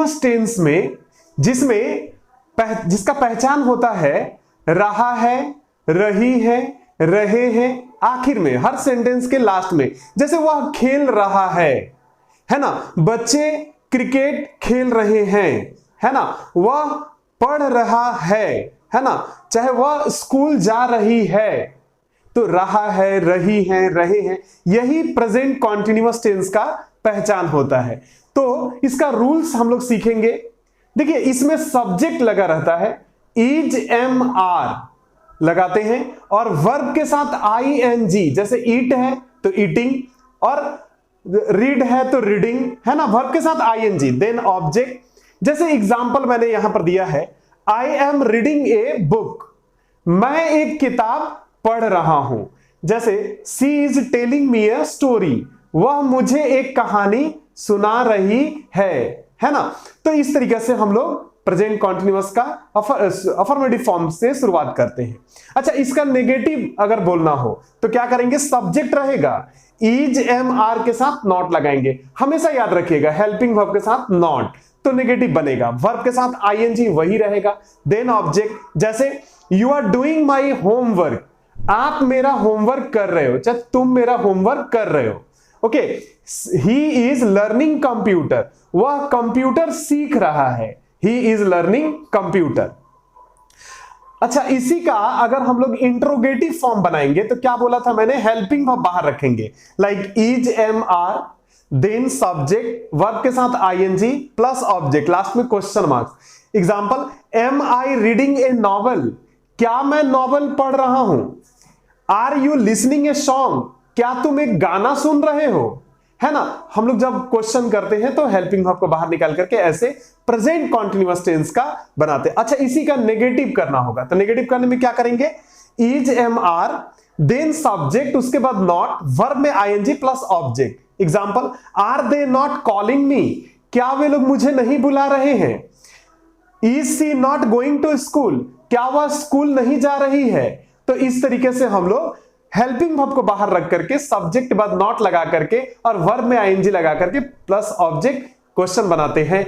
Continuous tense में जिसका पहचान होता है रहा है, रही है, रहे हैं, आखिर में हर सेंटेंस के लास्ट में, जैसे वह खेल रहा है ना, बच्चे क्रिकेट खेल रहे हैं, है ना, वह पढ़ रहा है ना, चाहे वह स्कूल जा रही है, तो रहा है, रही है, रहे हैं, यही प्रेजेंट कॉन्टिन्यूअस टेंस का पहचान होता है। तो इसका रूल्स हम लोग सीखेंगे। देखिए, इसमें सब्जेक्ट लगा रहता है, इज, एम, आर लगाते हैं, और वर्ब के साथ आई एन जी, जैसे ईट है तो ईटिंग, और रीड है तो रीडिंग, है ना, वर्ब के साथ I N G, then object. जैसे एग्जांपल मैंने यहां पर दिया है, I am reading a book, मैं एक किताब पढ़ रहा हूं। जैसे she is telling me a story, वह मुझे एक कहानी सुना रही है ना। तो इस तरीके से हम लोग प्रेजेंट कॉन्टिन्यूअस का अफर्मेटिव फॉर्म से शुरुआत करते हैं। अच्छा, इसका नेगेटिव अगर बोलना हो तो क्या करेंगे, सब्जेक्ट रहेगा, इज, एम, आर के साथ नॉट लगाएंगे, हमेशा याद रखिएगा, हेल्पिंग वर्ब के साथ नॉट, तो नेगेटिव बनेगा। वर्ब के साथ आईएनजी वही रहेगा, देन ऑब्जेक्ट, जैसे you are doing my homework, आप मेरा होमवर्क कर रहे हो, चाहे तुम मेरा होमवर्क कर रहे हो। Okay, he is learning computer, वह कंप्यूटर सीख रहा है, ही इज लर्निंग कंप्यूटर। अच्छा, इसी का अगर हम लोग इंट्रोगेटिव फॉर्म बनाएंगे तो क्या बोला था मैंने, हेल्पिंग वर्ब बाहर रखेंगे, like is, am, are, then subject, verb के साथ आईएनजी प्लस ऑब्जेक्ट, लास्ट में question marks. Example, am I reading a novel, क्या मैं नॉवल पढ़ रहा हूं। Are you listening a song, क्या तुम एक गाना सुन रहे हो, है ना। हम लोग जब क्वेश्चन करते हैं तो हेल्पिंग वर्ब को बाहर निकाल करके ऐसे प्रेजेंट कॉन्टिन्यूअस टेंस का बनाते हैं। अच्छा, इसी का नेगेटिव करना होगा तो नेगेटिव करने में क्या करेंगे, is, am, are, then subject, उसके बाद नॉट, वर्ब में ING plus object. Example, are they not calling me, क्या वे लोग मुझे नहीं बुला रहे हैं। Is she not going to school, क्या वह स्कूल नहीं जा रही है। तो इस तरीके से हम लोग हेल्पिंग वर्ब को बाहर रख करके सब्जेक्ट के बाद नॉट लगा करके और वर्ब में आईएनजी लगा करके प्लस ऑब्जेक्ट क्वेश्चन बनाते हैं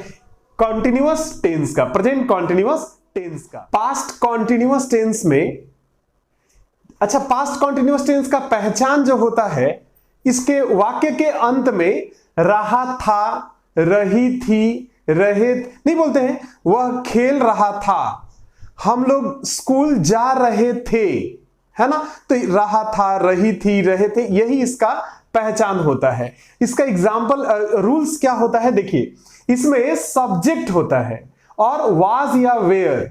कॉन्टिन्यूअस टेंस का, प्रेजेंट कॉन्टिन्यूअस टेंस का। पास्ट कॉन्टिन्यूअस टेंस में, अच्छा, पास्ट कॉन्टिन्यूअस टेंस का पहचान जो होता है, इसके वाक्य के अंत में रहा था, रही थी, रहे नहीं बोलते हैं, वह खेल रहा था, हम लोग स्कूल जा रहे थे, है ना। तो रहा था, रही थी, रहे थे, यही इसका पहचान होता है। इसका एग्जाम्पल रूल्स क्या होता है, देखिए, इसमें सब्जेक्ट होता है और वाज या वेयर,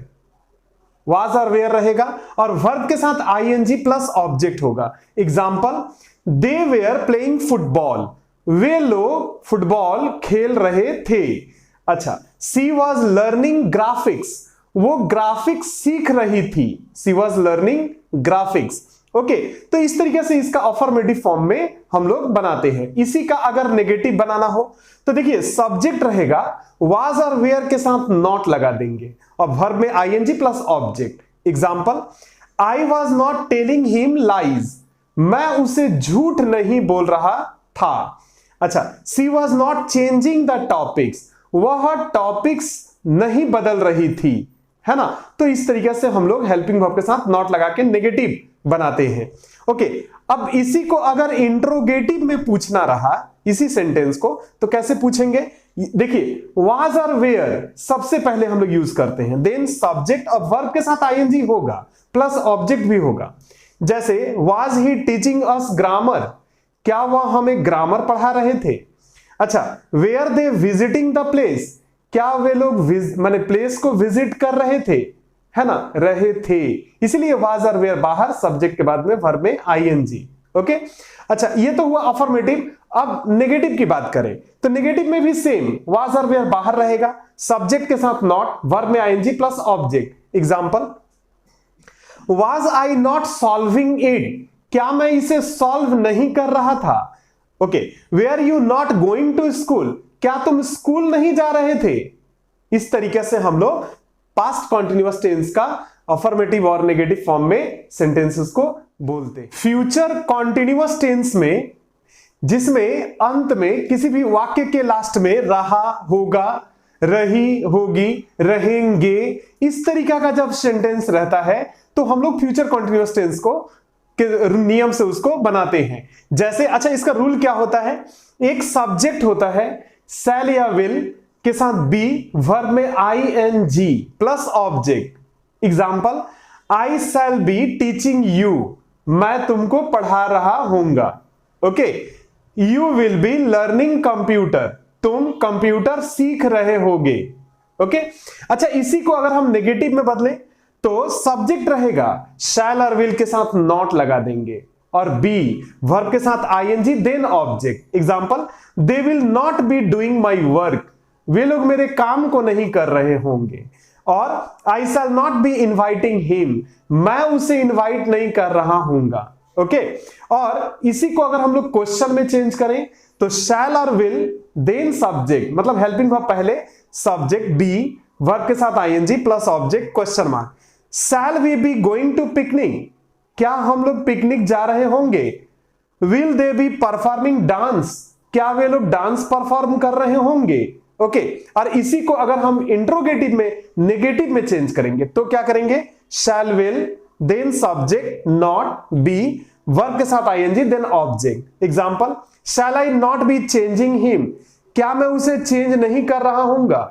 वाज और वेयर रहेगा, और वर्ब के साथ आईएनजी प्लस ऑब्जेक्ट होगा। Example, they were playing football, वे लोग फुटबॉल खेल रहे थे। अच्छा, सी वॉज लर्निंग ग्राफिक्स, वो ग्राफिक्स सीख रही थी, she was learning graphics. Okay, तो इस तरीके से इसका अफर्मेटिव फॉर्म में हम लोग बनाते हैं। इसी का अगर नेगेटिव बनाना हो तो देखिए, सब्जेक्ट रहेगा, वाज और वेयर के साथ नॉट लगा देंगे और वर्ब में ING plus object. Example, I was not telling him lies, मैं उसे झूठ नहीं बोल रहा था। अच्छा, she was not changing the topics, वह टॉपिक्स नहीं बदल रही थी, है ना। तो इस तरीके से हम लोग हेल्पिंग वर्ब के साथ नॉट लगा के नेगेटिव बनाते हैं। ओके, अब इसी को अगर इंट्रोगेटिव में पूछना रहा, इसी सेंटेंस को, तो कैसे पूछेंगे, देखिए, वाज और वेयर सबसे पहले हम लोग यूज करते हैं, देन सब्जेक्ट और वर्ब के साथ आईएनजी होगा, प्लस ऑब्जेक्ट भी होगा। जैसे, was he teaching us grammar, क्या वह हमें ग्रामर पढ़ा रहे थे। अच्छा, were they visiting the place, क्या वे लोग माने प्लेस को विजिट कर रहे थे, है ना, रहे थे, इसलिए वाज और वेयर बाहर, सब्जेक्ट के बाद में वर्ब में आईएनजी। ओके, अच्छा, ये तो हुआ अफर्मेटिव। अब नेगेटिव की बात करें तो नेगेटिव में भी सेम, वाज और वेयर बाहर रहेगा, सब्जेक्ट के साथ नॉट, वर्ब में ING plus object. Example, was I not solving it, क्या मैं इसे सॉल्व नहीं कर रहा था। Okay, were you not going to school, क्या तुम स्कूल नहीं जा रहे थे। इस तरीके से हम लोग पास्ट कॉन्टिन्यूअस टेंस का अफर्मेटिव और नेगेटिव फॉर्म में सेंटेंसेस को बोलते हैं। फ्यूचर कॉन्टिन्यूअस टेंस में, जिसमें अंत में किसी भी वाक्य के लास्ट में रहा, होगा, रही होगी, रहेंगे, इस तरीका का जब सेंटेंस रहता है तो हम लोग फ्यूचर कॉन्टिन्यूअस टेंस को के नियम से उसको बनाते हैं। जैसे अच्छा, इसका रूल क्या होता है, एक सब्जेक्ट होता है शैल या विल के साथ बी, वर्ब में ing plus object. Example, I shall be teaching you, मैं तुमको पढ़ा रहा हूंगा। Okay, you will be learning computer, तुम कंप्यूटर सीख रहे होगे। ओके, अच्छा इसी को अगर हम नेगेटिव में बदलें तो सब्जेक्ट रहेगा शैल और विल के साथ नॉट लगा देंगे, और बी वर्ब के साथ ing then object. Example, they will not be doing my work, वे लोग मेरे काम को नहीं कर रहे होंगे। और I shall not be inviting him, मैं उसे इनवाइट नहीं कर रहा हूंगा। ओके, और इसी को अगर हम लोग क्वेश्चन में चेंज करें तो शैल और विल देन सब्जेक्ट, मतलब हेल्पिंग वर्ब पहले, सब्जेक्ट बी, वर्ब के साथ ing plus object question mark. Shall we be going to picnic, क्या हम लोग पिकनिक जा रहे होंगे। Will they be performing dance, क्या वे लोग डांस परफॉर्म कर रहे होंगे। ओके, और इसी को अगर हम इंट्रोगेटिव में नेगेटिव में चेंज करेंगे तो क्या करेंगे, shall will then subject not be, verb के साथ ing then object. Example, shall I not be changing him, क्या मैं उसे चेंज नहीं कर रहा हूंगा।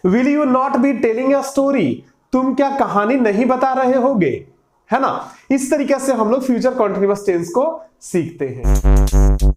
Will you not be telling a story, तुम क्या कहानी नहीं बता रहे होगे, है ना। इस तरीके से हम लोग फ्यूचर कॉन्टिन्यूअस टेंस को सीखते हैं।